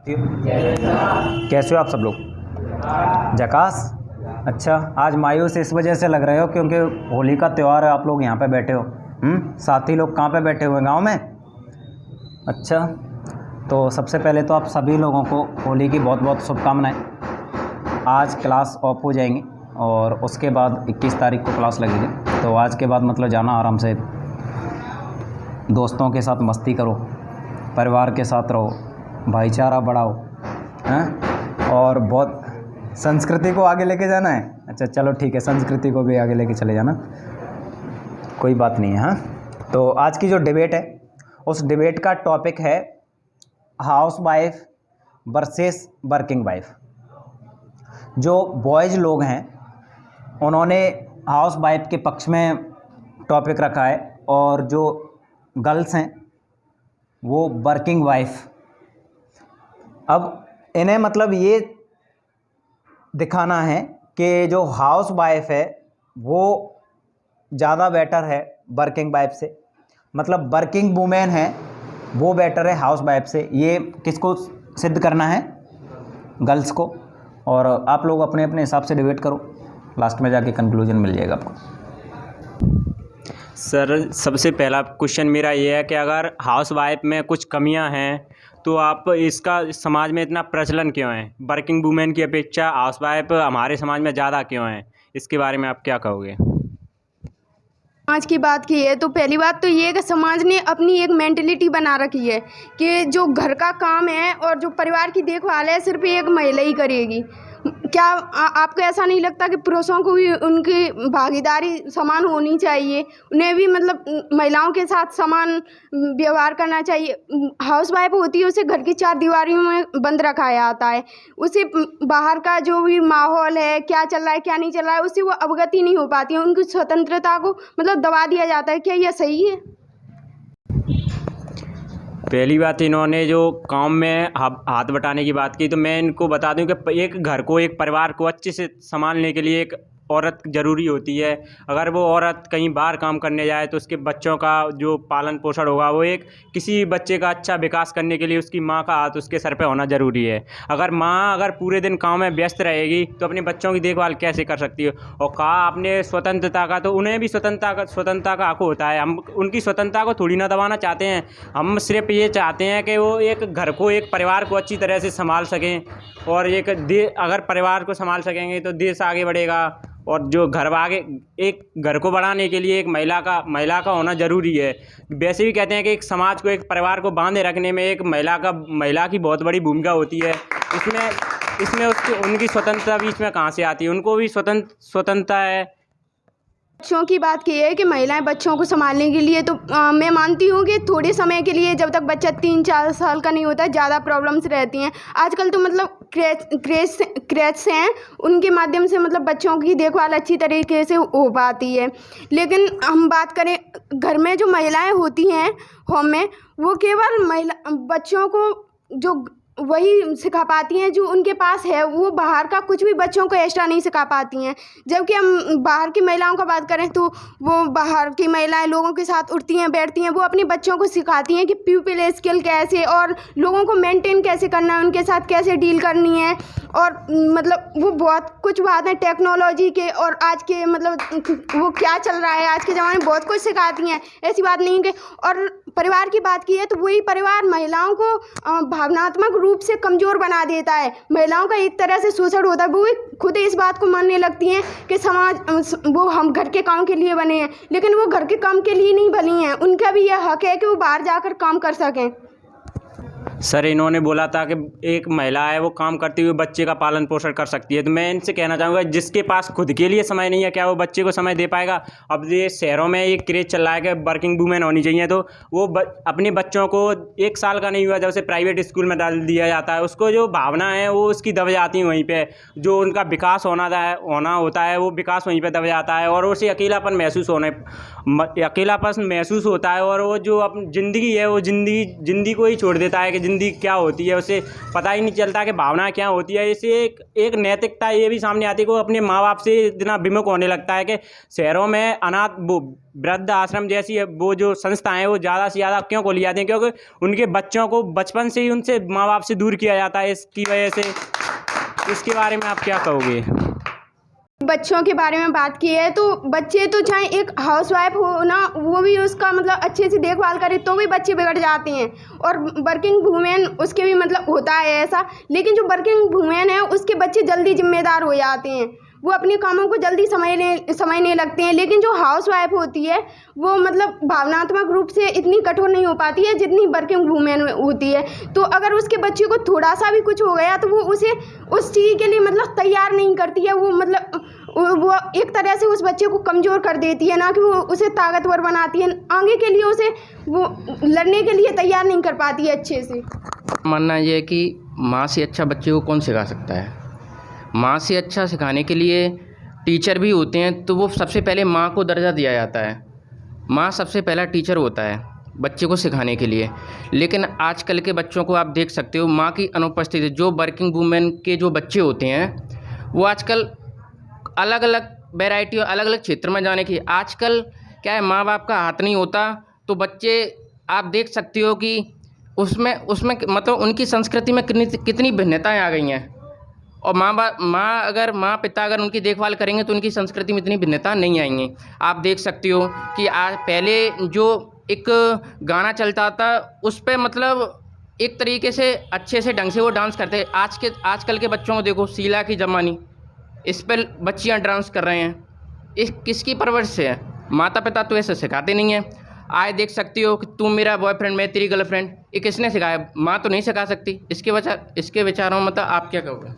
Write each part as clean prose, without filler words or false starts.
कैसे हो आप सब लोग? जकास। अच्छा, आज मायूस इस वजह से लग रहे हो क्योंकि होली का त्यौहार है, आप लोग यहाँ पे बैठे हो। साथी लोग कहाँ पे बैठे हुए हैं? गाँव में। अच्छा, तो सबसे पहले तो आप सभी लोगों को होली की बहुत बहुत शुभकामनाएं। आज क्लास ऑफ हो जाएंगी और उसके बाद 21 तारीख को क्लास लगेगी, तो आज के बाद मतलब जाना आराम से, दोस्तों के साथ मस्ती करो, परिवार के साथ रहो, भाईचारा बढ़ाओ, हैं? और बहुत संस्कृति को आगे लेके जाना है। अच्छा चलो ठीक है, संस्कृति को भी आगे लेके चले जाना, कोई बात नहीं है। हाँ, तो आज की जो डिबेट है उस डिबेट का टॉपिक है house wife versus working wife. जो बॉयज़ लोग हैं उन्होंने हाउस वाइफ के पक्ष में टॉपिक रखा है और जो गर्ल्स हैं वो वर्किंग वाइफ। अब इन्हें मतलब ये दिखाना है कि जो हाउस वाइफ है वो ज़्यादा बेटर है वर्किंग वाइफ से, मतलब वर्किंग वूमेन है वो बेटर है हाउस वाइफ से। ये किसको सिद्ध करना है? गर्ल्स को। और आप लोग अपने अपने हिसाब से डिबेट करो, लास्ट में जाके कंक्लूजन मिल जाएगा आपको। सर, सबसे पहला क्वेश्चन मेरा ये है कि अगर हाउस वाइफ में कुछ कमियां हैं तो आप इसका समाज में इतना प्रचलन क्यों है? वर्किंग वूमेन की अपेक्षा हाउस वाइफ हमारे समाज में ज़्यादा क्यों है? इसके बारे में आप क्या कहोगे? समाज की बात की है तो पहली बात तो ये है कि समाज ने अपनी एक मेंटलिटी बना रखी है कि जो घर का काम है और जो परिवार की देखभाल है सिर्फ एक महिला ही करेगी। क्या आपको ऐसा नहीं लगता कि पुरुषों को भी उनकी भागीदारी समान होनी चाहिए? उन्हें भी मतलब महिलाओं के साथ समान व्यवहार करना चाहिए। हाउस वाइफ होती है उसे घर की चार दीवारों में बंद रखा जाता है, उसे बाहर का जो भी माहौल है, क्या चल रहा है क्या नहीं चल रहा है, उससे वो अवगत ही नहीं हो पाती है। उनकी स्वतंत्रता को मतलब दबा दिया जाता है। क्या यह सही है? पहली बात, इन्होंने जो काम में हाथ बटाने की बात की, तो मैं इनको बता दूं कि एक घर को, एक परिवार को अच्छे से संभालने के लिए एक औरत ज़रूरी होती है। अगर वो औरत कहीं बाहर काम करने जाए तो उसके बच्चों का जो पालन पोषण होगा, वो एक किसी बच्चे का अच्छा विकास करने के लिए उसकी माँ का हाथ उसके सर पे होना ज़रूरी है। अगर माँ अगर पूरे दिन काम में व्यस्त रहेगी तो अपने बच्चों की देखभाल कैसे कर सकती है? और कहा आपने स्वतंत्रता का, तो उन्हें भी स्वतंत्रता का हक होता है। हम उनकी स्वतंत्रता को थोड़ी ना दबाना चाहते हैं, हम सिर्फ ये चाहते हैं कि वो एक घर को, एक परिवार को अच्छी तरह से संभाल सकें। और अगर परिवार को संभाल सकेंगे तो देश आगे बढ़ेगा। और जो एक घर को बढ़ाने के लिए एक महिला का होना ज़रूरी है। वैसे भी कहते हैं कि एक समाज को, एक परिवार को बांधे रखने में एक महिला की बहुत बड़ी भूमिका होती है। इसमें उनकी स्वतंत्रता भी इसमें कहाँ से आती है? उनको भी स्वतंत्रता है। बच्चों की बात की है कि महिलाएं बच्चों को संभालने के लिए तो मैं मानती हूँ कि थोड़े समय के लिए, जब तक बच्चा 3-4 साल का नहीं होता, ज़्यादा प्रॉब्लम्स रहती हैं। आजकल तो मतलब क्रैच हैं, उनके माध्यम से मतलब बच्चों की देखभाल अच्छी तरीके से हो पाती है। लेकिन हम बात करें घर में जो महिलाएं होती हैं होम में, वो केवल बच्चों को जो वही सिखा पाती हैं जो उनके पास है, वो बाहर का कुछ भी बच्चों को एक्स्ट्रा नहीं सिखा पाती हैं। जबकि हम बाहर की महिलाओं का बात करें तो वो बाहर की महिलाएं लोगों के साथ उठती हैं, बैठती हैं, वो अपने बच्चों को सिखाती हैं कि पीपल स्किल कैसे और लोगों को मेंटेन कैसे करना है, उनके साथ कैसे डील करनी है। और मतलब वो बहुत कुछ बातें टेक्नोलॉजी के और आज के मतलब वो क्या चल रहा है आज के ज़माने में, बहुत कुछ सिखाती हैं। ऐसी बात नहीं कि और परिवार की बात की है तो वही परिवार महिलाओं को भावनात्मक रूप से कमज़ोर बना देता है। महिलाओं का एक तरह से शोषण होता है। वो खुद इस बात को मानने लगती हैं कि समाज वो हम घर के काम के लिए बने हैं, लेकिन वो घर के काम के लिए नहीं बनी हैं। उनका भी यह हक है कि वो बाहर जाकर काम कर सकें। सर, इन्होंने बोला था कि एक महिला है वो काम करते हुए बच्चे का पालन पोषण कर सकती है, तो मैं इनसे कहना चाहूँगा जिसके पास खुद के लिए समय नहीं है, क्या वो बच्चे को समय दे पाएगा? अब ये शहरों में एक क्रेज़ चल रहा है कि वर्किंग वूमेन होनी चाहिए, तो वो अपने बच्चों को 1 साल का नहीं हुआ जब से प्राइवेट स्कूल में डाल दिया जाता है, उसको जो भावना है वो उसकी दब जाती है वहीं पर। जो उनका विकास होना होता है वो विकास वहीं पर दब जाता है और उसे अकेलापन महसूस होता है। और वो जो अपनी ज़िंदगी है वो ज़िंदगी को ही छोड़ देता है कि ज़िंदगी क्या होती है, उसे पता ही नहीं चलता कि भावना क्या होती है। इसे एक नैतिकता ये भी सामने आती है कि वो अपने माँ बाप से इतना विमुख होने लगता है कि शहरों में अनाथ वो वृद्ध आश्रम जैसी वो जो संस्थाएं हैं वो ज़्यादा से ज़्यादा क्यों खोली जाती हैं, क्योंकि उनके बच्चों को बचपन से ही उनसे माँ बाप से दूर किया जाता है इसकी वजह से। इसके बारे में आप क्या कहोगे? बच्चों के बारे में बात की है तो बच्चे तो चाहे एक हाउसवाइफ हो ना, वो भी उसका मतलब अच्छे से देखभाल करे तो भी बच्चे बिगड़ जाते हैं। और वर्किंग वूमेन उसके भी मतलब होता है ऐसा, लेकिन जो वर्किंग वूमेन है उसके बच्चे जल्दी जिम्मेदार हो जाते हैं, वो अपने कामों को जल्दी समझने लगते हैं। लेकिन जो हाउसवाइफ होती है वो मतलब भावनात्मक रूप से इतनी कठोर नहीं हो पाती है जितनी वर्किंग वूमेन होती है। तो अगर उसके बच्चे को थोड़ा सा भी कुछ हो गया तो वो उसे उस चीज़ के लिए मतलब तैयार नहीं करती है, वो मतलब वो एक तरह से उस बच्चे को कमज़ोर कर देती है, ना कि वो उसे ताकतवर बनाती है। आगे के लिए उसे वो लड़ने के लिए तैयार नहीं कर पाती है अच्छे से। मानना ये है कि माँ से अच्छा बच्चे को कौन सिखा सकता है। माँ से अच्छा सिखाने के लिए टीचर भी होते हैं, तो वो सबसे पहले माँ को दर्जा दिया जाता है। माँ सबसे पहला टीचर होता है बच्चे को सिखाने के लिए। लेकिन आजकल के बच्चों को आप देख सकते हो, माँ की अनुपस्थिति, जो वर्किंग वूमेन के जो बच्चे होते हैं वो आजकल अलग अलग वैरायटी और अलग अलग क्षेत्र में जाने की, आजकल क्या है, माँ बाप का हाथ नहीं होता, तो बच्चे आप देख सकते हो कि उसमें मतलब उनकी संस्कृति में कितनी भिन्नताएं आ गई हैं। और माँ पिता अगर उनकी देखभाल करेंगे तो उनकी संस्कृति में इतनी भिन्नता नहीं आएंगी। आप देख सकते हो कि आज पहले जो एक गाना चलता था उस पर मतलब एक तरीके से अच्छे से ढंग से वो डांस करते हैं। आजकल के बच्चों को देखो, शीला की जमानी, इस पर बच्चियाँ डांस कर रहे हैं। इस किसकी परवरिश से है? माता पिता तो ऐसे सिखाते नहीं हैं। आए देख सकती हो कि तू मेरा बॉयफ्रेंड, मैं तेरी गर्लफ्रेंड, ये किसने सिखाया? माँ तो नहीं सिखा सकती। इसके विचारों में मतलब आप क्या कहोगे?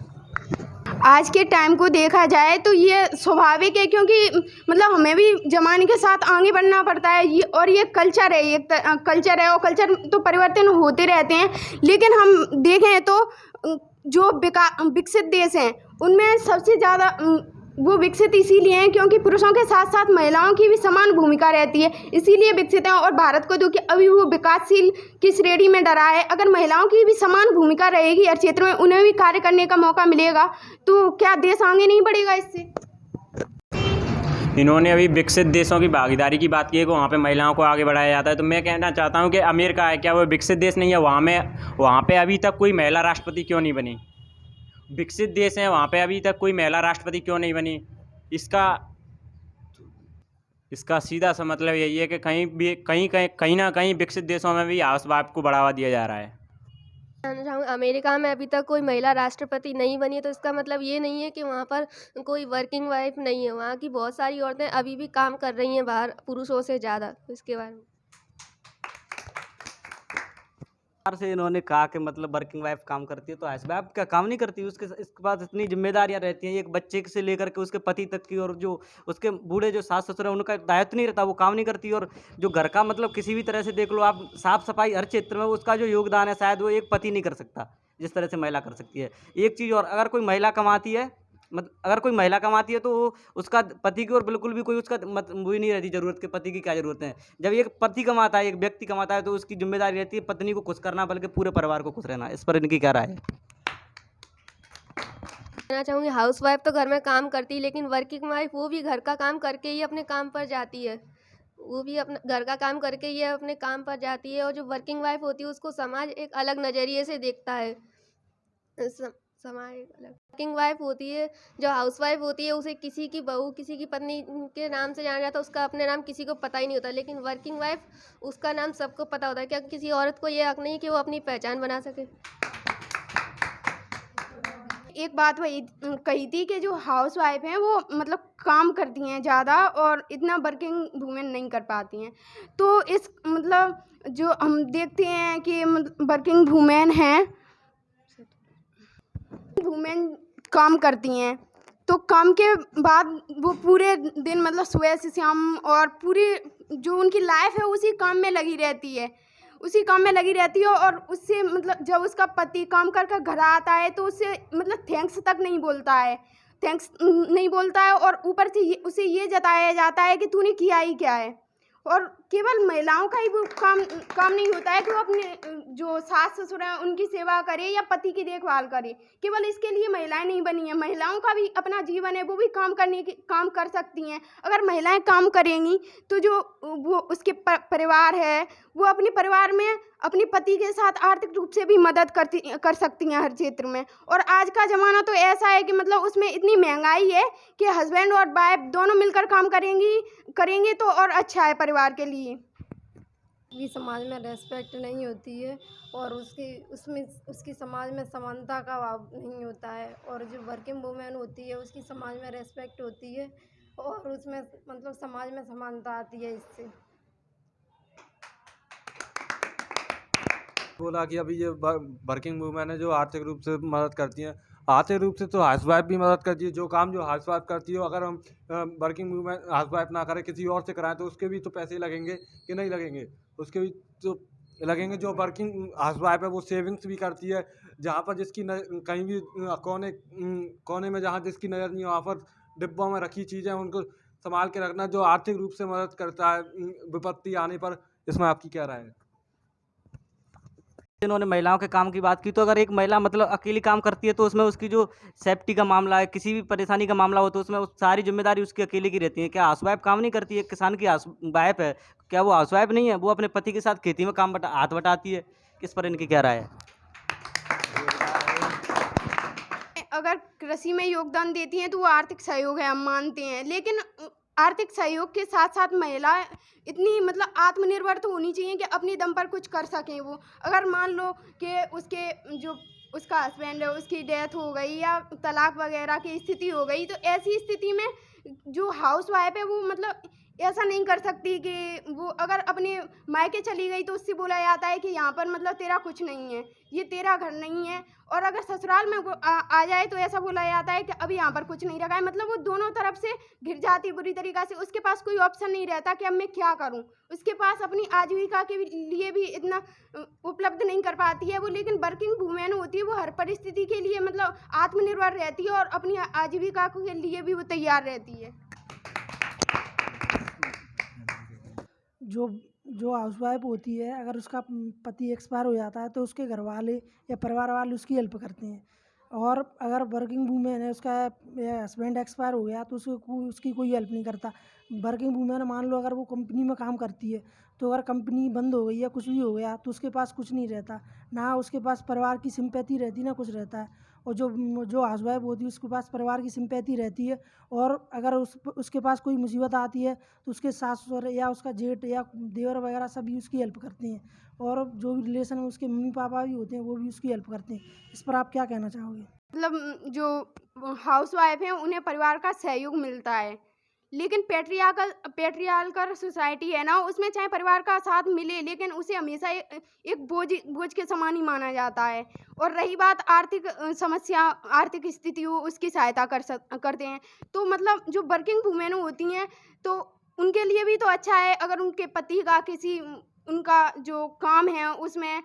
आज के टाइम को देखा जाए तो ये स्वाभाविक है, क्योंकि मतलब हमें भी ज़माने के साथ आगे बढ़ना पड़ता है। ये कल्चर है, ये कल्चर है, और कल्चर तो परिवर्तन होते रहते हैं। लेकिन हम देखें तो जो विकसित देश हैं उनमें सबसे ज़्यादा वो विकसित इसीलिए हैं क्योंकि पुरुषों के साथ साथ महिलाओं की भी समान भूमिका रहती है, इसीलिए विकसित हैं। और भारत को जो कि अभी वो विकासशील की श्रेणी में डरा है, अगर महिलाओं की भी समान भूमिका रहेगी हर क्षेत्र में, उन्हें भी कार्य करने का मौका मिलेगा, तो क्या देश आगे नहीं बढ़ेगा इससे? इन्होंने अभी विकसित देशों की भागीदारी की बात की है कि वहाँ पे महिलाओं को आगे बढ़ाया जाता है। तो मैं कहना चाहता हूँ कि अमेरिका है, क्या वो विकसित देश नहीं है? वहाँ पे अभी तक कोई महिला राष्ट्रपति क्यों नहीं बनी? विकसित देश हैं, वहाँ पे अभी तक कोई महिला राष्ट्रपति क्यों नहीं बनी? इसका सीधा सा मतलब यही है कि कहीं ना कहीं विकसित देशों में भी हाउसवाइफ को बढ़ावा दिया जा रहा है। अमेरिका में अभी तक कोई महिला राष्ट्रपति नहीं बनी है, तो इसका मतलब ये नहीं है कि वहाँ पर कोई वर्किंग वाइफ नहीं है। वहाँ की बहुत सारी औरतें अभी भी काम कर रही हैं बाहर पुरुषों से ज़्यादा। इसके बारे में से इन्होंने कहा कि मतलब वर्किंग वाइफ काम करती है, तो हाउसवाइफ क्या काम नहीं करती? इसके पास इतनी जिम्मेदारियां रहती हैं, एक बच्चे से लेकर के उसके पति तक की, और जो उसके बूढ़े जो सास ससुर है उनका दायित्व नहीं रहता, वो काम नहीं करती। और जो घर का मतलब किसी भी तरह से देख लो आप, साफ सफाई हर क्षेत्र में उसका जो योगदान है शायद वो एक पति नहीं कर सकता जिस तरह से महिला कर सकती है। एक चीज़ और, अगर कोई महिला कमाती है तो उसका पति की ओर बिल्कुल भी कोई उसका वही नहीं रहती ज़रूरत कि पति की क्या ज़रूरत है। जब एक पति कमाता है, एक व्यक्ति कमाता है, तो उसकी जिम्मेदारी रहती है पत्नी को खुश करना, बल्कि पूरे परिवार को खुश रहना। इस पर इनकी क्या राय है? कहना चाहूँगी, हाउसवाइफ तो घर में काम करती है, लेकिन वर्किंग वाइफ वो भी घर का काम करके ही अपने काम पर जाती है। वो भी अपना घर का काम करके ही अपने काम पर जाती है। और जो वर्किंग वाइफ होती है उसको समाज एक अलग नज़रिए से देखता है। समाज वर्किंग वाइफ होती है, जो हाउसवाइफ होती है, उसे किसी की बहू, किसी की पत्नी के नाम से जाना जाता है, उसका अपने नाम किसी को पता ही नहीं होता। लेकिन वर्किंग वाइफ, उसका नाम सबको पता होता है। क्या किसी औरत को ये हक नहीं कि वो अपनी पहचान बना सके? एक बात वही कही थी कि जो हाउस वाइफ हैं वो मतलब काम करती हैं ज़्यादा और इतना वर्किंग वूमेन नहीं कर पाती हैं। तो इस मतलब जो हम देखते हैं कि वर्किंग वूमेन काम करती हैं, तो काम के बाद वो पूरे दिन मतलब सुबह से शाम और पूरी जो उनकी लाइफ है उसी काम में लगी रहती है, और उससे मतलब जब उसका पति काम कर कर घर आता है तो उससे मतलब थैंक्स नहीं बोलता है, और ऊपर से उसे ये जताया जाता है कि तूने किया ही क्या है। और केवल महिलाओं का ही वो काम नहीं होता है कि वो अपने जो सास ससुर हैं उनकी सेवा करे या पति की देखभाल करे। केवल इसके लिए महिलाएं नहीं बनी हैं, महिलाओं का भी अपना जीवन है, वो भी काम कर सकती हैं। अगर महिलाएं काम करेंगी तो जो वो उसके परिवार है वो अपने परिवार में अपने पति के साथ आर्थिक रूप से भी मदद कर सकती हैं हर क्षेत्र में। और आज का ज़माना तो ऐसा है कि मतलब उसमें इतनी महंगाई है कि हस्बैंड और वाइफ दोनों मिलकर काम करेंगे तो और अच्छा है परिवार के लिए। भी समाज में रेस्पेक्ट नहीं होती है और उसकी समाज में समानता का भाव नहीं होता है, और जो वर्किंग वूमेन होती है उसकी समाज में रेस्पेक्ट होती है और उसमें मतलब समाज में समानता आती है। इससे बोला कि अभी ये वर्किंग वूमेन है जो आर्थिक रूप से मदद करती हैं, आर्थिक रूप से तो हाउसवाइफ भी मदद करती है। जो काम जो हाउसवाइफ करती है अगर हम वर्किंग वूमेन हाउसवाइफ ना करें किसी और से कराएं तो उसके भी तो पैसे लगेंगे कि नहीं लगेंगे, उसके भी तो लगेंगे। जो वर्किंग हाउसवाइफ है वो सेविंग्स भी करती है, जहाँ पर जिसकी कहीं भी कोने में जहाँ जिसकी नज़र नहीं हो वहाँ पर डिब्बों में रखी चीज़ें उनको संभाल के रखना, जो आर्थिक रूप से मदद करता है विपत्ति आने पर। इसमें आपकी क्या राय है? इन्होंने महिलाओं के काम की बात की, तो अगर एक महिला मतलब अकेली काम करती है तो उसमें उसकी जो सेफ्टी का मामला है, किसी भी परेशानी का मामला हो तो उसमें सारी जिम्मेदारी उसकी अकेले की रहती है। क्या हाउसवाइफ काम नहीं करती है? किसान की हाउसवाइफ है, क्या वो हाउसवाइफ नहीं है? वो अपने पति के साथ खेती में हाथ बटाती है। किस पर इनकी क्या राय है? अगर कृषि में योगदान देती हैं तो वो आर्थिक सहयोग है, हम मानते हैं, लेकिन आर्थिक सहयोग के साथ साथ महिला इतनी मतलब आत्मनिर्भर तो होनी चाहिए कि अपने दम पर कुछ कर सकें। वो अगर मान लो कि उसका हस्बैंड है उसकी डेथ हो गई या तलाक वगैरह की स्थिति हो गई, तो ऐसी स्थिति में जो हाउसवाइफ है वो मतलब ऐसा नहीं कर सकती कि वो अगर अपने मायके चली गई तो उससे बोला जाता है कि यहाँ पर मतलब तेरा कुछ नहीं है, ये तेरा घर नहीं है। और अगर ससुराल में आ जाए तो ऐसा बोला जाता है कि अभी यहाँ पर कुछ नहीं रखा है। मतलब वो दोनों तरफ से घिर जाती बुरी तरीक़ा से। उसके पास कोई ऑप्शन नहीं रहता कि अब मैं क्या करूँ। उसके पास अपनी आजीविका के लिए भी इतना उपलब्ध नहीं कर पाती है वो। लेकिन वर्किंग वूमेन होती है वो हर परिस्थिति के लिए मतलब आत्मनिर्भर रहती है और अपनी आजीविका के लिए भी वो तैयार रहती है। जो हाउसवाइफ होती है अगर उसका पति एक्सपायर हो जाता है तो उसके घर वाले या परिवार वाले उसकी हेल्प करते हैं। और अगर वर्किंग वूमेन है उसका हस्बैंड एक्सपायर हो गया तो उसकी कोई हेल्प नहीं करता। वर्किंग वूमेन मान लो अगर वो कंपनी में काम करती है तो अगर कंपनी बंद हो गई या कुछ भी हो गया तो उसके पास कुछ नहीं रहता, ना उसके पास परिवार की सिंपैथी रहती ना कुछ रहता है। और जो हाउसवाइफ होती है उसके पास परिवार की सिंपैथी रहती है। और अगर उसके पास कोई मुसीबत आती है तो उसके सास ससुर या उसका जेठ या देवर वगैरह सभी उसकी हेल्प करते हैं। और जो भी रिलेशन में उसके मम्मी पापा भी होते हैं वो भी उसकी हेल्प करते हैं। इस पर आप क्या कहना चाहोगे? मतलब जो हाउसवाइफ हैं उन्हें परिवार का सहयोग मिलता है, लेकिन पेट्रियार्कल सोसाइटी है ना, उसमें चाहे परिवार का साथ मिले लेकिन उसे हमेशा एक बोझ के समान ही माना जाता है। और रही बात आर्थिक समस्या, आर्थिक स्थिति हो उसकी सहायता करते हैं। तो मतलब जो वर्किंग वूमेन होती हैं तो उनके लिए भी तो अच्छा है अगर उनके पति का उनका जो काम है उसमें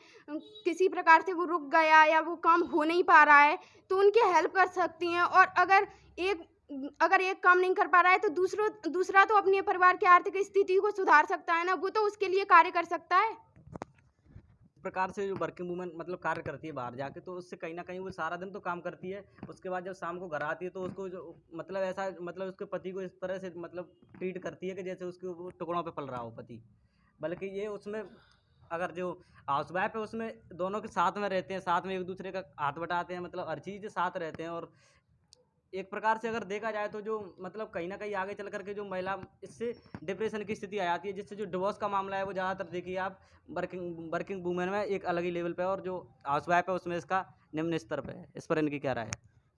किसी प्रकार से वो रुक गया या वो काम हो नहीं पा रहा है तो उनकी हेल्प कर सकती हैं। और अगर एक काम नहीं कर पा रहा है तो दूसरा तो अपने परिवार की आर्थिक स्थिति को सुधार सकता है ना, वो तो उसके लिए कार्य कर सकता है। इस प्रकार से जो वर्किंग वूमेन मतलब कार्य करती है बाहर जाके, तो उससे कहीं ना कहीं वो सारा दिन तो काम करती है, उसके बाद जब शाम को घर आती है तो उसको जो मतलब ऐसा मतलब उसके पति को इस तरह से मतलब ट्रीट करती है कि जैसे उसके वो टुकड़ों पे पल रहा हो पति। बल्कि ये उसमें अगर जो हाउसवाइफ है उसमें दोनों के साथ में रहते हैं, साथ में एक दूसरे का हाथ बटाते हैं, मतलब हर चीज़ साथ रहते हैं। और एक प्रकार से अगर देखा जाए तो जो मतलब कहीं ना कहीं आगे चल करके जो महिला इससे डिप्रेशन की स्थिति आ जाती है, जिससे जो डिवोर्स का मामला है वो ज़्यादातर देखिए आप वर्किंग वूमेन में एक अलग ही लेवल पे है और जो हाउसवाइफ है उसमें इसका निम्न स्तर पे है। इस पर इनकी क्या राय है?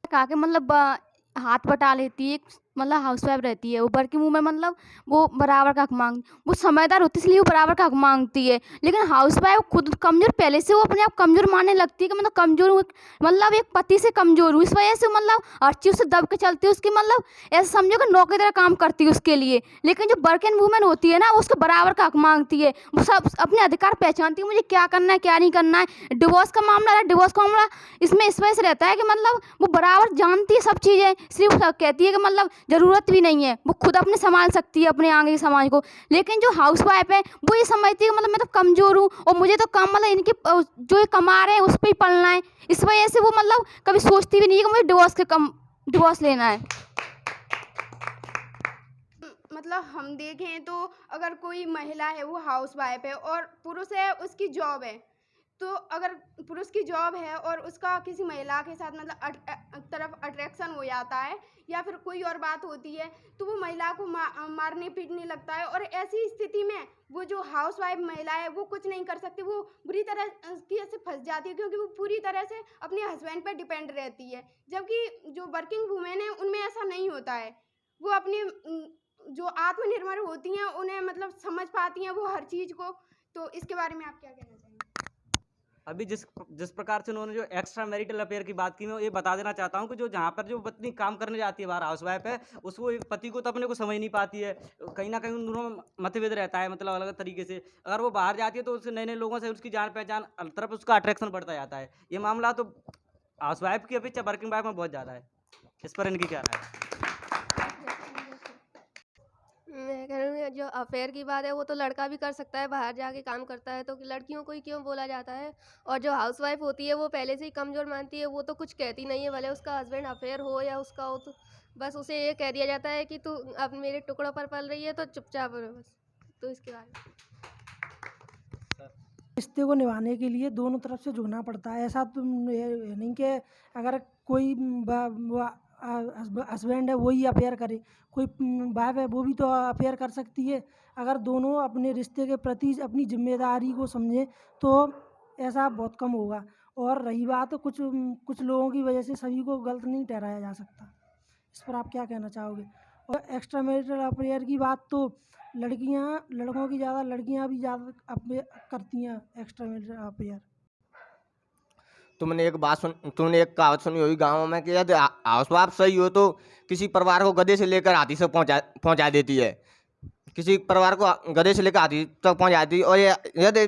कहा कि मतलब हाथ बटा लेती है, मतलब हाउसवाइफ रहती है वो वर्किंग वूमेन, मतलब वो बराबर का हक वो समझदार होती है इसलिए वो बराबर का हक मांगती है। लेकिन हाउसवाइफ खुद कमज़ोर, पहले से वो अपने आप कमज़ोर मानने लगती है कि मतलब कमज़ोर हूँ, मतलब एक पति से कमज़ोर हूँ, इस वजह से मतलब हर चीज़ से दब के चलती है उसकी, मतलब ऐसा समझो कि नौकरी तरह काम करती है उसके लिए। लेकिन जो वर्किंग वूमेन होती है ना वो उसके बराबर का हक मांगती है, वो सब अपने अधिकार पहचानती है, मुझे क्या करना है क्या नहीं करना है। डिवोर्स का मामला इसमें इस वजह से रहता है कि मतलब वो बराबर जानती है सब चीज़ें, इसलिए वो कहती है कि मतलब ज़रूरत भी नहीं है, वो खुद अपने संभाल सकती है अपने आगे के समाज को। लेकिन जो हाउस वाइफ है वो ये समझती है कि मतलब मैं तो कमज़ोर हूँ और मुझे तो कम मतलब इनके जो ये कमा रहे हैं उस पर ही पलना है। इस वजह से वो मतलब कभी सोचती भी नहीं है कि मुझे डिवोर्स लेना है। मतलब हम देखें तो अगर कोई महिला है वो हाउस वाइफ है और पुरुष है उसकी जॉब है, तो अगर पुरुष की जॉब है और उसका किसी महिला के साथ मतलब तरफ अट्रैक्शन हो जाता है या फिर कोई और बात होती है तो वो महिला को मारने पीटने लगता है। और ऐसी स्थिति में वो जो हाउस वाइफ महिला है वो कुछ नहीं कर सकती, वो बुरी तरह से फंस जाती है क्योंकि वो पूरी तरह से अपने हस्बैंड पर डिपेंड रहती है। जबकि जो वर्किंग वुमेन है उनमें ऐसा नहीं होता है, वो अपनी जो आत्मनिर्भर होती हैं उन्हें मतलब समझ पाती हैं वो हर चीज़ को। तो इसके बारे में आप क्या कहना चाहेंगे? अभी जिस प्रकार से उन्होंने जो एक्स्ट्रा मैरिटल अफेयर की बात की, मैं ये बता देना चाहता हूँ कि जो जहाँ पर जो पत्नी काम करने जाती है, बाहर हाउस वाइफ है, उसको एक पति को तो अपने को समझ नहीं पाती है, कहीं ना कहीं उन दोनों में मतभेद रहता है, मतलब अलग अलग तरीके से। अगर वो बाहर जाती है तो उससे नए नए लोगों से उसकी जान पहचान तरफ उसका अट्रैक्शन बढ़ता जाता है। ये मामला तो हाउस वाइफ की अपेक्षा वर्किंग वाइफ में बहुत ज़्यादा है। इस पर इनकी क्या राय है? मैं कह रही हूँ जो अफेयर की बात है वो तो लड़का भी कर सकता है, बाहर जाके काम करता है, तो लड़कियों को ही क्यों बोला जाता है। और जो हाउस वाइफ होती है वो पहले से ही कमज़ोर मानती है, वो तो कुछ कहती नहीं है, भले उसका हस्बैंड अफेयर हो या उसका हो, तो बस उसे ये कह दिया जाता है कि तू अब मेरे टुकड़ों पर पल रही है तो चुपचाप रहो बस। तो इसके बारे में रिश्ते को निभाने के लिए दोनों तरफ से झुकना पड़ता है। ऐसा तुम ये नहीं कि अगर कोई हस्बैंड है वही अफेयर करे, कोई वाइफ है वो भी तो अफेयर कर सकती है। अगर दोनों अपने रिश्ते के प्रति अपनी जिम्मेदारी को समझें तो ऐसा बहुत कम होगा। और रही बात कुछ लोगों की वजह से सभी को गलत नहीं ठहराया जा सकता। इस पर आप क्या कहना चाहोगे? और एक्स्ट्रा मैरिटल अफेयर की बात तो लड़कों की ज़्यादा, लड़कियां भी ज़्यादा करती हैं एक्स्ट्रा मैरिटल अफेयर। तुमने एक कहावत सुनी होगी गाँव में कि यदि हाउस वाइफ सही हो तो किसी परिवार को गधे से लेकर हाथी से पहुँचा देती है, किसी परिवार को गधे से लेकर हाथी तक पहुँचा देती है। और यदि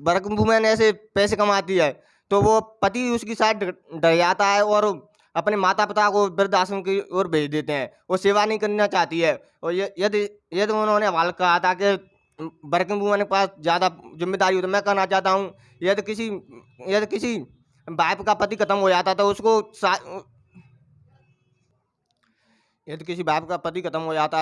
वर्किंग वुमेन ऐसे पैसे कमाती है तो वो पति उसकी साइड डर जाता है और अपने माता पिता को वृद्धाश्रम की ओर भेज देते हैं, वो सेवा नहीं करना चाहती है। और यदि उन्होंने हवाल कहा था कि वर्किंग वुमेन के पास ज़्यादा जिम्मेदारी हो, तो मैं कहना चाहता हूँ यदि किसी वाइफ का पति खत्म हो जाता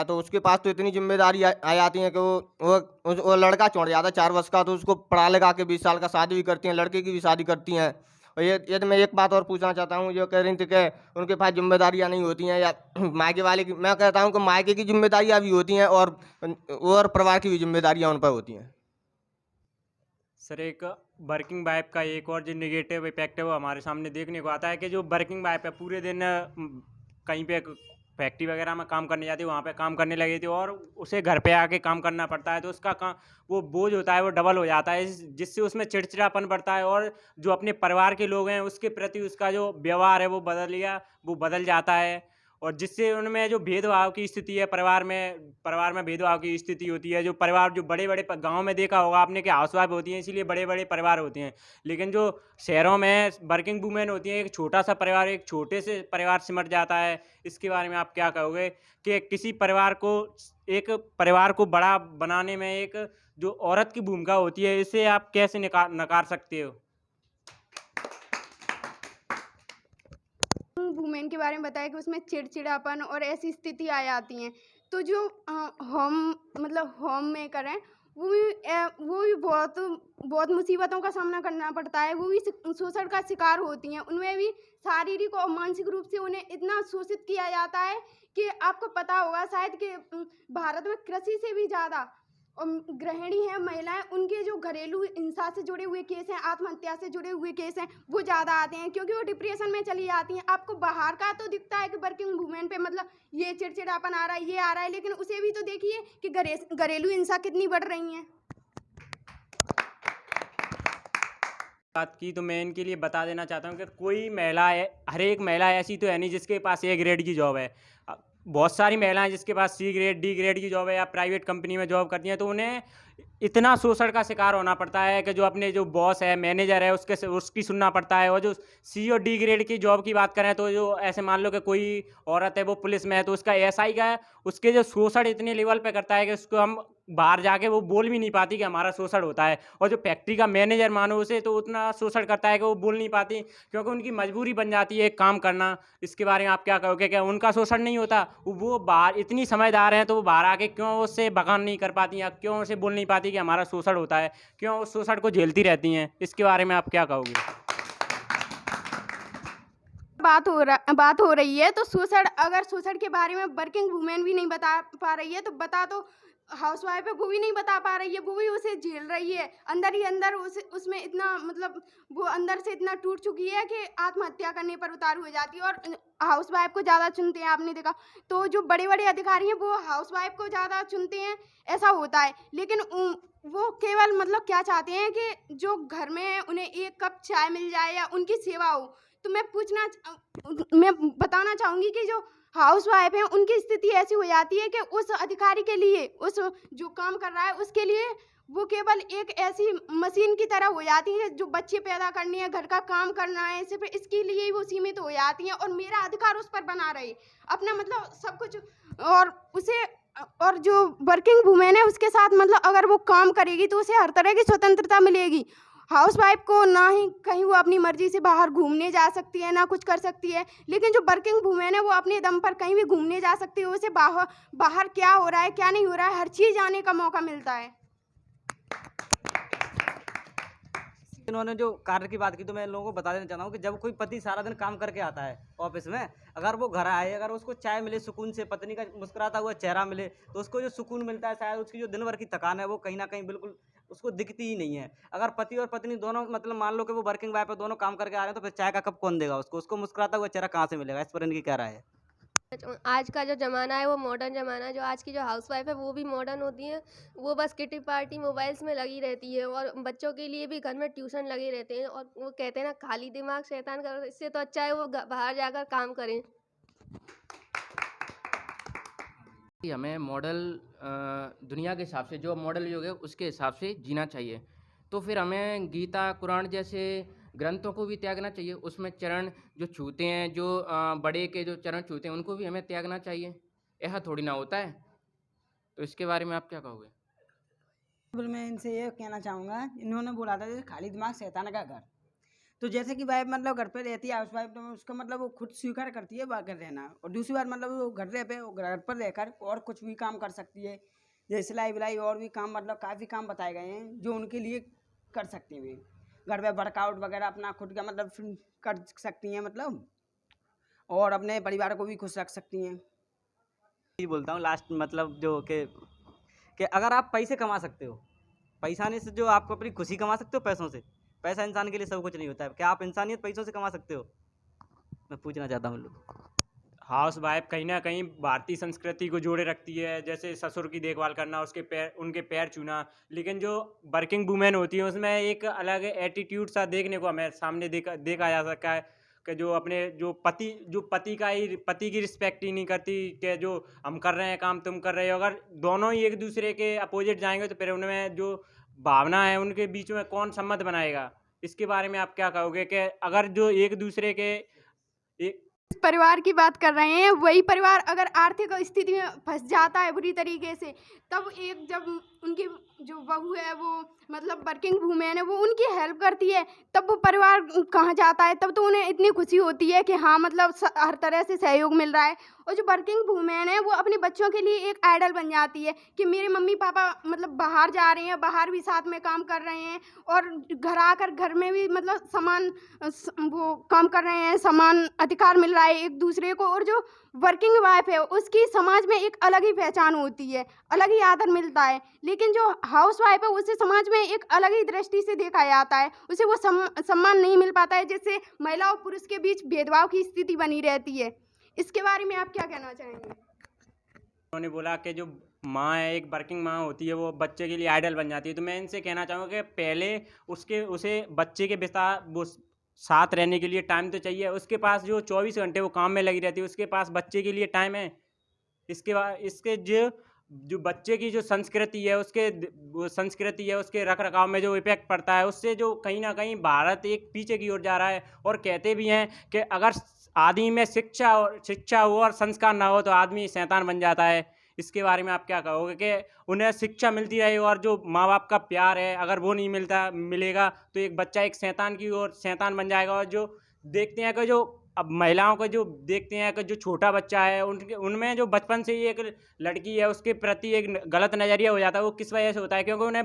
तो उसके पास तो इतनी जिम्मेदारी आ जाती है कि वो लड़का छोड़ जाता है 4 वर्ष का, तो उसको पढ़ा लगा के 20 साल का शादी भी करती हैं, लड़के की भी शादी करती हैं। और यदि मैं एक बात और पूछना चाहता हूँ, जो कह रही थी कि उनके पास जिम्मेदारियाँ नहीं होती हैं या मायके वाले की, मैं कहता हूँ कि मायके की जिम्मेदारियाँ भी होती हैं और परिवार की भी जिम्मेदारियाँ उन पर होती हैं। सर, एक वर्किंग वाइफ का एक और जो निगेटिव इफेक्ट है वो हमारे सामने देखने को आता है कि जो वर्किंग वाइफ है पूरे दिन कहीं पे फैक्ट्री वगैरह में काम करने जाती है, वहाँ पे काम करने लगी थी और उसे घर पे आके काम करना पड़ता है, तो उसका काम वो बोझ होता है वो डबल हो जाता है, जिससे उसमें चिड़चिड़ापन बढ़ता है और जो अपने परिवार के लोग हैं उसके प्रति उसका जो व्यवहार है वो बदल जाता है। और जिससे उनमें जो भेदभाव की स्थिति है, परिवार में भेदभाव की स्थिति होती है। जो परिवार जो बड़े बड़े गांव में देखा होगा आपने कि हाउसवाइफ होती हैं इसीलिए बड़े बड़े परिवार होते हैं, लेकिन जो शहरों में वर्किंग वुमेन होती हैं एक छोटा सा परिवार एक छोटे से परिवार सिमट जाता है। इसके बारे में आप क्या कहोगे कि किसी एक परिवार को बड़ा बनाने में एक जो औरत की भूमिका होती है इसे आप कैसे नकार सकते हो? वुमेन के बारे में बताया कि उसमें चिड़चिड़ापन और ऐसी स्थिति आ जाती हैं, तो जो होम मेकर हैं वो भी बहुत मुसीबतों का सामना करना पड़ता है, वो भी शोषण का शिकार होती हैं। उनमें भी शारीरिक और मानसिक रूप से उन्हें इतना शोषित किया जाता है कि आपको पता होगा शायद कि भारत में कृषि से भी ज़्यादा और गृहिणी हैं महिलाएं, उनके जो घरेलू हिंसा से जुड़े हुए केस हैं, आत्महत्या से जुड़े हुए केस हैं, वो ज़्यादा आते हैं क्योंकि वो डिप्रेशन में चली जाती हैं। आपको बाहर का तो दिखता है कि वर्किंग वुमेन पे मतलब ये चिड़चिड़ापन आ रहा है, ये आ रहा है, लेकिन उसे भी तो देखिए कि घरेलू हिंसा कितनी बढ़ रही हैं। बात की तो मैं इनके लिए बता देना चाहता हूँ कि कोई महिला है, हर एक महिला ऐसी तो है नहीं जिसके पास A ग्रेड की जॉब है। बहुत सारी महिलाएं जिसके पास C ग्रेड D ग्रेड की जॉब है या प्राइवेट कंपनी में जॉब करती हैं, तो उन्हें इतना शोषण का शिकार होना पड़ता है कि जो अपने जो बॉस है, मैनेजर है, उसकी सुनना पड़ता है। और जो सी और डी ग्रेड की जॉब की बात करें तो जो ऐसे मान लो कि कोई औरत है वो पुलिस में है तो उसका एसआई का है, उसके जो शोषण इतने लेवल पे करता है कि उसको हम बाहर जाके वो बोल भी नहीं पाती कि हमारा शोषण होता है। और जो फैक्ट्री का मैनेजर मानो उसे तो उतना शोषण करता है कि वो बोल नहीं पाती, क्योंकि उनकी मजबूरी बन जाती है एक काम करना। इसके बारे में आप क्या कहोगे? क्या उनका शोषण नहीं होता? वो बाहर इतनी समझदार हैं तो वो बाहर आके क्यों उससे बगान नहीं कर पाती या क्यों उसे बोल नहीं पाती कि हमारा शोषण होता है? क्यों उस शोषण को झेलती रहती हैं? इसके बारे में आप क्या कहोगे? बात हो रही है तो शोषण के बारे में वर्किंग वुमेन भी नहीं बता पा रही है तो बता तो हाउसवाइफ है वो भी नहीं बता पा रही है, वो भी उसे झेल रही है अंदर ही अंदर। उसमें इतना मतलब वो अंदर से इतना टूट चुकी है कि आत्महत्या करने पर उतारू हो जाती है। और हाउसवाइफ को ज़्यादा चुनते हैं, आपने देखा तो जो बड़े बड़े अधिकारी हैं वो हाउसवाइफ को ज़्यादा चुनते हैं, ऐसा होता है। लेकिन वो केवल मतलब क्या चाहते हैं कि जो घर में है उन्हें एक कप चाय मिल जाए या उनकी सेवा हो। तो मैं बताना चाहूँगी कि जो हाउसवाइफ हैं उनकी स्थिति ऐसी हो जाती है कि उस अधिकारी के लिए, उस जो काम कर रहा है उसके लिए वो केवल एक ऐसी मशीन की तरह हो जाती है जो बच्चे पैदा करनी है, घर का काम करना है, सिर्फ इसके लिए ही वो सीमित हो जाती हैं। और मेरा अधिकार उस पर बना रहे अपना मतलब सब कुछ। और जो वर्किंग वुमेन है उसके साथ मतलब अगर वो काम करेगी तो उसे हर तरह की स्वतंत्रता मिलेगी। हाउसवाइफ को ना ही कहीं वो अपनी मर्जी से बाहर घूमने जा सकती है, ना कुछ कर सकती है। लेकिन जो वर्किंग वुमेन है वो अपने दम पर कहीं भी घूमने जा सकती है, उसे बाहर क्या हो रहा है क्या नहीं हो रहा है हर चीज़ जानने का मौका मिलता है। इन्होंने जो कार्य की बात की तो मैं इन लोगों को बता देना चाहता हूँ कि जब कोई पति सारा दिन काम करके आता है ऑफिस में, अगर वो घर आए, अगर उसको चाय मिले सुकून से, पत्नी का मुस्कुराता हुआ चेहरा मिले, तो उसको जो सुकून मिलता है शायद उसकी जो दिन भर की थकान है वो कहीं ना कहीं बिल्कुल उसको दिखती ही नहीं है। अगर पति और पत्नी दोनों मतलब मान लो कि वो वर्किंग वाइफ है, दोनों काम करके आ रहे हैं, तो फिर चाय का कप कौन देगा उसको मुस्कुराता हुआ चेहरा कहाँ से मिलेगा? इस पर इनकी क्या राय है? आज का जो ज़माना है वो मॉडर्न ज़माना है। जो आज की जो हाउसवाइफ है वो भी मॉडर्न होती हैं। वो बस किटी पार्टी मोबाइल्स में लगी रहती है और बच्चों के लिए भी घर में ट्यूशन लगे रहते हैं। और वो कहते हैं ना, खाली दिमाग शैतान का। इससे तो अच्छा है वो बाहर जाकर काम करें। कि हमें मॉडल दुनिया के हिसाब से, जो मॉडल युग है उसके हिसाब से जीना चाहिए। तो फिर हमें गीता कुरान जैसे ग्रंथों को भी त्यागना चाहिए। उसमें चरण जो छूते हैं, जो बड़े के जो चरण छूते हैं उनको भी हमें त्यागना चाहिए। ऐसा थोड़ी ना होता है। तो इसके बारे में आप क्या कहोगे? बिल्कुल, मैं इनसे ये कहना चाहूँगा, इन्होंने बोला था जैसे खाली दिमाग शैतान का घर। तो जैसे कि वाइफ मतलब घर पे रहती है, हाउस वाइफ, तो उसका मतलब वो खुद स्वीकार करती है बाहर रहना। और दूसरी बात मतलब वो घर पर रहकर और कुछ भी काम कर सकती है, जैसे सिलाई बिलाई और भी काम, मतलब काफ़ी काम बताए गए हैं जो उनके लिए कर सकती हैं। घर पे वर्कआउट वगैरह अपना खुद का मतलब कर सकती हैं मतलब, और अपने परिवार को भी खुश रख सकती हैं। ये बोलता हूँ लास्ट मतलब जो कि अगर आप पैसे कमा सकते हो, पैसा नहीं से जो आप अपनी खुशी कमा सकते हो पैसों से। पैसा इंसान के लिए सब कुछ नहीं होता है। क्या आप इंसानियत पैसों से कमा सकते हो? मैं पूछना चाहता हूँ लोग। हाउस वाइफ कहीं ना कहीं भारतीय संस्कृति को जोड़े रखती है, जैसे ससुर की देखभाल करना, उनके पैर छूना। लेकिन जो वर्किंग वुमेन होती है उसमें एक अलग एटीट्यूड सा देखने को हमें सामने देखा जा सकता है कि जो पति की रिस्पेक्ट ही नहीं करती, कि जो हम कर रहे हैं काम तुम कर रहे हो। अगर दोनों ही एक दूसरे के अपोजिट जाएंगे तो फिर उनमें जो भावना है उनके बीच में कौन सम्मत बनाएगा? इसके बारे में आप क्या कहोगे कि अगर जो एक दूसरे के परिवार की बात कर रहे हैं, वही परिवार अगर आर्थिक स्थिति में फंस जाता है बुरी तरीके से, तब जब उनकी जो बहू है वो मतलब वर्किंग वुमेन है वो उनकी हेल्प करती है, तब वो परिवार कहाँ जाता है? तब तो उन्हें इतनी खुशी होती है कि हाँ मतलब हर तरह से सहयोग मिल रहा है। और जो वर्किंग वुमेन है वो अपने बच्चों के लिए एक आइडल बन जाती है कि मेरे मम्मी पापा मतलब बाहर जा रहे हैं, बाहर भी साथ में काम कर रहे हैं और घर आकर घर में भी मतलब समान वो काम कर रहे हैं, समान अधिकार मिल रहा है एक दूसरे को। और जो वर्किंग वाइफ है उसकी समाज में एक अलग ही पहचान होती है, अलग ही आदर मिलता है। लेकिन जो हाउस वाइफ है उसे समाज में एक अलग ही दृष्टि से देखा जाता है, उसे वो सम्मान नहीं मिल पाता है, जिससे महिला और पुरुष के बीच भेदभाव की स्थिति बनी रहती है। इसके बारे में आप क्या कहना चाहेंगे? उन्होंने बोला कि जो माँ है, एक वर्किंग माँ होती है, वो बच्चे के लिए आइडल बन जाती है। तो मैं इनसे कहना चाहूँगा कि पहले उसे बच्चे के वो साथ रहने के लिए टाइम तो चाहिए। उसके पास जो 24 घंटे वो काम में लगी रहती है, उसके पास बच्चे के लिए टाइम है? इसके बाद इसके जो जो बच्चे की जो संस्कृति है उसके रख रखाव में जो इफेक्ट पड़ता है, उससे जो कहीं ना कहीं भारत एक पीछे की ओर जा रहा है। और कहते भी हैं कि अगर आदमी में शिक्षा हो और संस्कार ना हो तो आदमी शैतान बन जाता है। इसके बारे में आप क्या कहोगे कि उन्हें शिक्षा मिलती रहे और जो माँ बाप का प्यार है अगर वो नहीं मिलेगा तो एक बच्चा एक शैतान की ओर शैतान बन जाएगा। और जो देखते हैं कि जो अब महिलाओं को जो देखते हैं कि जो छोटा बच्चा है उनमें जो बचपन से ही एक लड़की है उसके प्रति एक गलत नज़रिया हो जाता है। वो किस वजह से होता है? क्योंकि उन्हें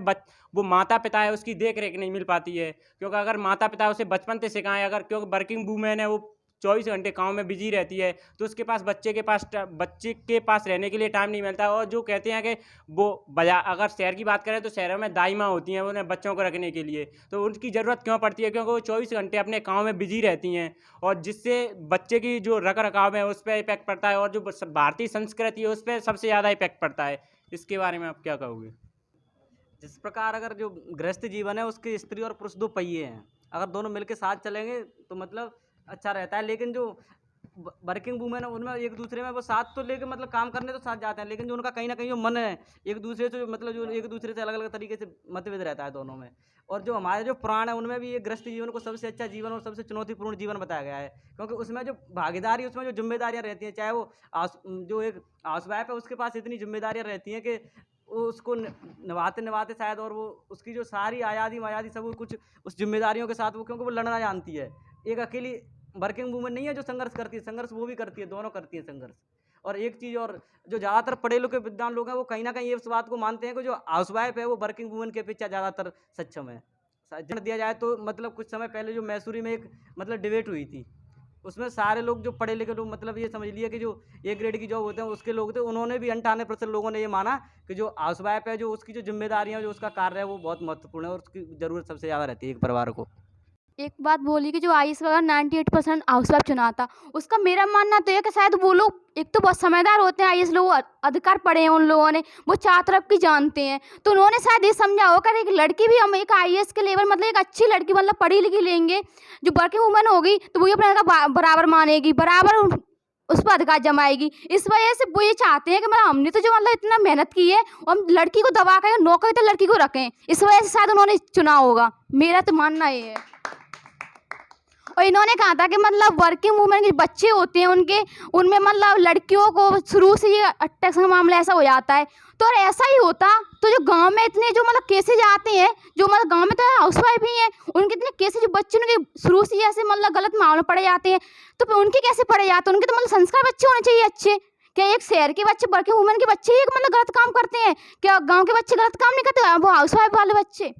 वो माता पिता है उसकी देख रेख नहीं मिल पाती है। क्योंकि अगर माता पिता उसे बचपन से सिखाएं, अगर क्योंकि वर्किंग वूमेन है वो 24 घंटे काम में बिजी रहती है तो उसके पास बच्चे के पास रहने के लिए टाइम नहीं मिलता। और जो कहते हैं कि वो अगर शहर की बात करें तो शहरों में दाई माँ होती हैं उन्हें बच्चों को रखने के लिए, तो उनकी ज़रूरत क्यों पड़ती है? क्योंकि वो 24 घंटे अपने काम में बिजी रहती हैं और जिससे बच्चे की जो रख रखाव है उस पर इफेक्ट पड़ता है और जो भारतीय संस्कृति है उस पर सबसे ज़्यादा इफेक्ट पड़ता है। इसके बारे में आप क्या कहोगे? जिस प्रकार अगर जो गृहस्थ जीवन है उसके स्त्री और पुरुष 2 पहिए हैं, अगर दोनों मिलकर साथ चलेंगे तो मतलब अच्छा रहता है। लेकिन जो वर्किंग वूमेन है उनमें एक दूसरे में वो साथ तो लेके मतलब काम करने तो साथ जाते हैं, लेकिन जो उनका कहीं ना कहीं जो मन है एक दूसरे से मतलब जो एक दूसरे से अलग अलग तरीके से मतभेद रहता है दोनों में। और जो हमारे जो पुराण है उनमें भी ये गृहस्थ जीवन को सबसे अच्छा जीवन और सबसे चुनौतीपूर्ण जीवन बताया गया है, क्योंकि उसमें जो भागीदारी उसमें जो जिम्मेदारियाँ रहती हैं, चाहे वो जो एक हाउसवाइफ है उसके पास इतनी जिम्मेदारियाँ रहती हैं कि वो उसको निभाते शायद, और वो उसकी जो सारी आज़ादी सब कुछ उस जिम्मेदारियों के साथ वो, क्योंकि वो लड़ना जानती है। एक अकेली वर्किंग वूमेन नहीं है जो संघर्ष करती है, संघर्ष वो भी करती है, दोनों करती है संघर्ष। और एक चीज़ और, जो ज़्यादातर पढ़े लिखे विद्वान लोग हैं वो कहीं ना कहीं इस बात को मानते हैं कि जो हाउसवाइफ है वो वर्किंग वूमेन के अपेक्षा ज़्यादातर सक्षम है। दिया जाए तो मतलब कुछ समय पहले जो मैसूरी में एक मतलब डिबेट हुई थी, उसमें सारे लोग जो पढ़े लिखे लोग मतलब ये समझ लिए कि जो ए ग्रेड की जॉब होते हैं उसके लोग थे, उन्होंने भी 98% लोगों ने ये माना कि जो हाउसवाइफ है जो उसकी जो जिम्मेदारियाँ जो उसका कार्य है वो बहुत महत्वपूर्ण है और उसकी ज़रूरत सबसे ज़्यादा रहती है एक परिवार को। एक बात बोली कि जो आईएएस वगैरह 98% हाउसवाइफ चुनाता, उसका मेरा मानना तो है कि शायद वो लोग एक तो बहुत समझदार होते हैं, आईएएस लोग अधिकार पढ़े हैं उन लोगों ने, वो चार तरफ की जानते हैं, तो उन्होंने शायद ये समझा होगा एक लड़की भी हम एक आईएएस के लेवल मतलब एक अच्छी लड़की मतलब पढ़ी लिखी लेंगे जो वर्किंग वूमेन होगी तो वो अपना बराबर मानेगी, बराबर उस पर अधिकार जमाएगी। इस वजह से वो ये चाहते हैं कि मतलब हमने तो जो मतलब इतना मेहनत की है हम लड़की को दबा कर नौकरी तो लड़की को रखें, इस वजह से शायद उन्होंने चुना होगा, मेरा तो मानना ये है। और इन्होंने कहा था कि मतलब वर्किंग वूमेन के बच्चे होते हैं उनमें मतलब लड़कियों को शुरू से ये अट्रैक्शन का मामला ऐसा हो जाता है, तो अगर ऐसा ही होता तो जो गांव में इतने जो मतलब केसेज आते हैं, जो मतलब गांव में तो हाउसवाइफ ही हैं उनके इतने केसेज जो बच्चों के शुरू से ऐसे मतलब गलत मामले पड़े जाते हैं, तो उनके कैसे पड़े जाते हैं? उनके तो मतलब संस्कार बच्चे होने चाहिए अच्छे। क्या एक शहर के बच्चे वर्किंग वूमेन के बच्चे ही मतलब गलत काम करते हैं? क्या गाँव के बच्चे गलत काम नहीं करते, वो हाउसवाइफ वाले बच्चे?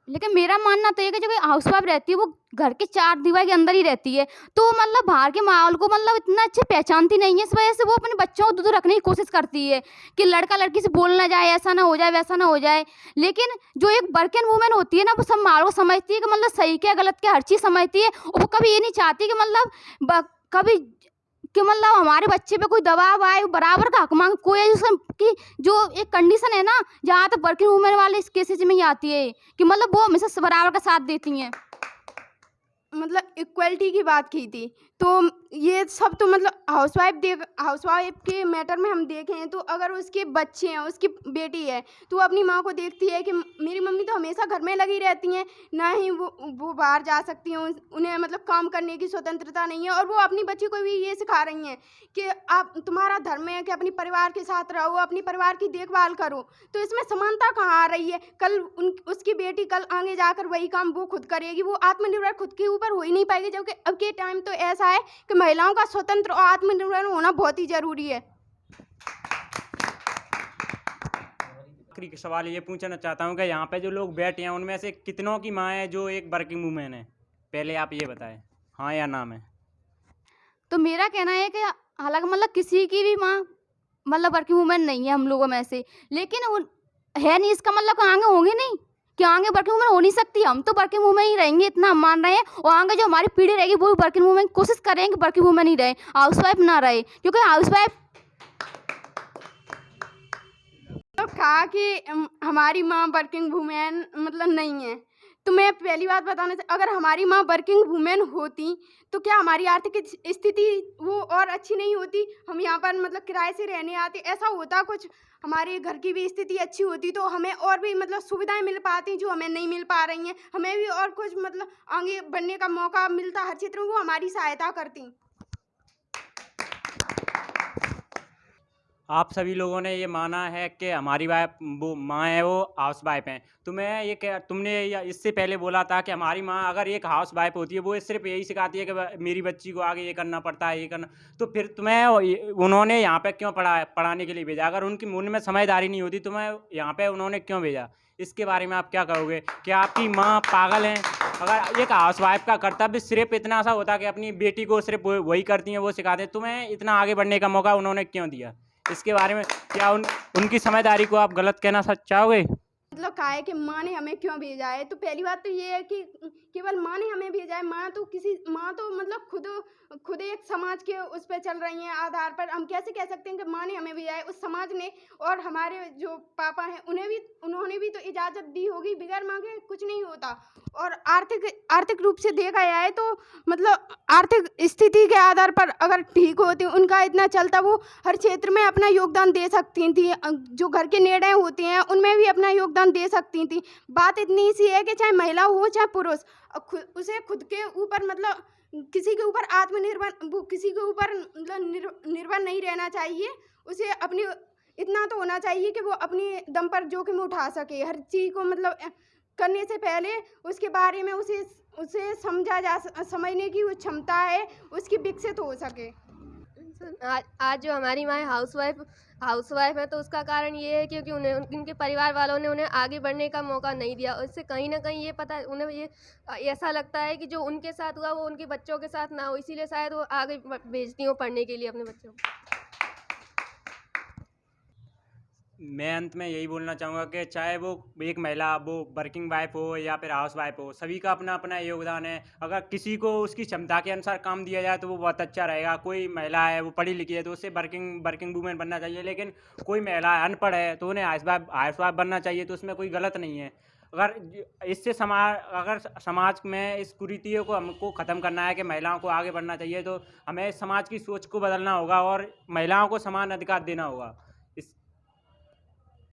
लेकिन मेरा मानना तो ये कि जो हाउसवाइफ रहती है वो घर के चार दीवार के अंदर ही रहती है, तो मतलब बाहर के माहौल को मतलब इतना अच्छे पहचानती नहीं है, इस वजह से वो अपने बच्चों को दूर रखने की कोशिश करती है कि लड़का लड़की से बोल ना जाए, ऐसा ना हो जाए, वैसा ना हो जाए। लेकिन जो एक वर्किंग वूमेन होती है ना वो सब माहौल को समझती है कि मतलब सही क्या गलत क्या हर चीज़ समझती है, और वो कभी ये नहीं चाहती कि मतलब कभी कि मतलब हमारे बच्चे पे कोई दबाव आए, बराबर का हक मांग कोई कि जो एक कंडीशन है ना जहाँ तक वर्किंग वूमेन वाले इस केसेज में ही आती है कि मतलब वो हमेशा बराबर का साथ देती हैं। मतलब इक्वलिटी की बात की थी, तो ये सब तो मतलब हाउसवाइफ के मैटर में हम देखें तो अगर उसके बच्चे हैं, उसकी बेटी है, तो वो अपनी माँ को देखती है कि मेरी मम्मी तो हमेशा घर में लगी रहती हैं, ना ही वो बाहर जा सकती हैं, उन्हें मतलब काम करने की स्वतंत्रता नहीं है। और वो अपनी बच्ची को भी ये सिखा रही हैं कि आप तुम्हारा धर्म है कि अपनी परिवार के साथ रहो, अपनी परिवार की देखभाल करो, तो इसमें समानता कहाँ आ रही है? कल उसकी बेटी कल आगे जाकर वही काम वो खुद करेगी, वो आत्मनिर्भर खुद के ऊपर हो ही नहीं पाएगी, जबकि अब के टाइम तो ऐसा है कि महिलाओं का स्वतंत्र और आत्मनिर्भर होना बहुत ही जरूरी है। आखिरी सवाल ये पूछना चाहता हूँ कि यहाँ पे जो लोग बैठे हैं उनमें से कितनों की माँ है जो एक वर्किंग वूमेन है? पहले आप ये बताएं, हाँ या ना में। तो मेरा कहना है कि हालांकि मतलब किसी की भी माँ मतलब वर्किंग वूमेन नहीं है हम लोगों में से, लेकिन है नहीं इसका मतलब आगे होंगे नहीं कि आगे वर्किंग वूमेन हो नहीं सकती। हम तो वर्किंग वूमेन ही रहेंगे, इतना हम मान रहे हैं, और आगे जो हमारी पीढ़ी रहेगी वो भी वर्किंग वूमेन कोशिश करेंगे वर्किंग वूमेन ही रहे, हाउसवाइफ ना रहे, क्योंकि हाउसवाइफ तो कहा कि हमारी माँ वर्किंग वूमेन मतलब नहीं है, तो मैं पहली बात बताना अगर हमारी माँ वर्किंग वूमेन होती तो क्या हमारी आर्थिक स्थिति वो और अच्छी नहीं होती? हम यहाँ पर मतलब किराए से रहने आते, ऐसा होता कुछ हमारे घर की भी स्थिति अच्छी होती तो हमें और भी मतलब सुविधाएं मिल पाती जो हमें नहीं मिल पा रही हैं। हमें भी और कुछ मतलब आगे बढ़ने का मौका मिलता हर क्षेत्र में, वो हमारी सहायता करती। आप सभी लोगों ने ये माना है कि हमारी वाइफ वो माँ है वो हाउस वाइफ हैं, तो मैं ये कह तुमने इससे पहले बोला था कि हमारी माँ अगर एक हाउस वाइफ होती है वो सिर्फ यही सिखाती है कि मेरी बच्ची को आगे ये करना पड़ता है, ये करना, तो फिर तुम्हें उन्होंने यहाँ पे क्यों पढ़ाने के लिए भेजा? अगर उनकी मन में समझदारी नहीं होती तुम्हें यहाँ पे उन्होंने क्यों भेजा? इसके बारे में आप क्या कहोगे? क्या आपकी माँ पागल हैं? अगर एक हाउस वाइफ का कर्तव्य सिर्फ इतना सा होता कि अपनी बेटी को सिर्फ वही करती हैं, वो सिखाते हैं, तुम्हें इतना आगे बढ़ने का मौका उन्होंने क्यों दिया? इसके बारे में क्या उनकी समझदारी को आप गलत कहना चाहोगे? मतलब कहा है कि माँ ने हमें क्यों भेजा है, तो पहली बात तो ये है कि केवल माँ ने हमें भेजा है। माँ तो मतलब खुद एक समाज के उस पर चल रही हैं आधार पर। हम कैसे कह सकते हैं कि माँ ने हमें भेजा है? उस समाज ने और हमारे जो पापा हैं उन्होंने भी तो इजाज़त दी होगी। बगैर माँ के कुछ नहीं होता। और आर्थिक रूप से देखा जाए तो मतलब आर्थिक स्थिति के आधार पर अगर ठीक होती, उनका इतना चलता, वो हर क्षेत्र में अपना योगदान दे सकती थी। जो घर के निर्णय होते हैं उनमें भी अपना योगदान दे सकती थी। बात इतनी सी है कि चाहे महिला हो चाहे पुरुष, उसे खुद के ऊपर मतलब किसी के ऊपर किसी के ऊपर मतलब निर्भर नहीं रहना चाहिए। उसे अपनी इतना तो होना चाहिए कि वो अपने दम पर जोखिम उठा सके। हर चीज़ को मतलब करने से पहले उसके बारे में उसे समझने की वो क्षमता है उसकी विकसित हो सके। आज जो हमारी माँ हाउस वाइफ है तो उसका कारण ये है क्योंकि उनके परिवार वालों ने उन्हें आगे बढ़ने का मौका नहीं दिया। उससे कहीं ना कहीं ये पता उन्हें ये ऐसा लगता है कि जो उनके साथ हुआ वो उनके बच्चों के साथ ना हो, इसीलिए शायद वो आगे भेजती हो पढ़ने के लिए अपने बच्चों को। मैं अंत में यही बोलना चाहूँगा कि चाहे वो एक महिला वो वर्किंग वाइफ हो या फिर हाउस वाइफ हो, सभी का अपना अपना योगदान है। अगर किसी को उसकी क्षमता के अनुसार काम दिया जाए तो वो बहुत अच्छा रहेगा। कोई महिला है वो पढ़ी लिखी है तो उसे वर्किंग वूमेन बनना चाहिए, लेकिन कोई महिला अनपढ़ है तो उन्हें हाउस वाइफ बनना चाहिए, तो उसमें कोई गलत नहीं है। अगर समाज में इस कुरीतियों को हमको ख़त्म करना है कि महिलाओं को आगे बढ़ना चाहिए, तो हमें समाज की सोच को बदलना होगा और महिलाओं को समान अधिकार देना होगा।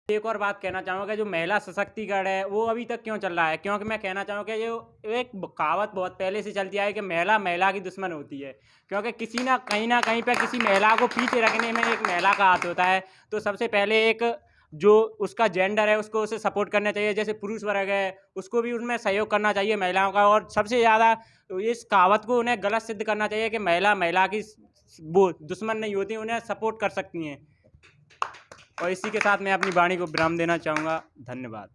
एक और बात कहना चाहूँगा, जो महिला सशक्तिकरण है वो अभी तक क्यों चल रहा है, क्योंकि मैं कहना चाहूँगा जो एक कहावत बहुत पहले से चलती आई कि महिला की दुश्मन होती है। क्योंकि कहीं ना कहीं पे किसी महिला को पीछे रखने में एक महिला का हाथ होता है। तो सबसे पहले एक जो उसका जेंडर है उसको उसे सपोर्ट करना चाहिए। जैसे पुरुष वर्ग है उसको भी उनमें सहयोग करना चाहिए महिलाओं का। और सबसे ज़्यादा इस कहावत को उन्हें गलत सिद्ध करना चाहिए कि महिला की वो दुश्मन नहीं होती, उन्हें सपोर्ट कर सकती हैं। और इसी के साथ मैं अपनी वाणी को विराम देना चाहूँगा। धन्यवाद।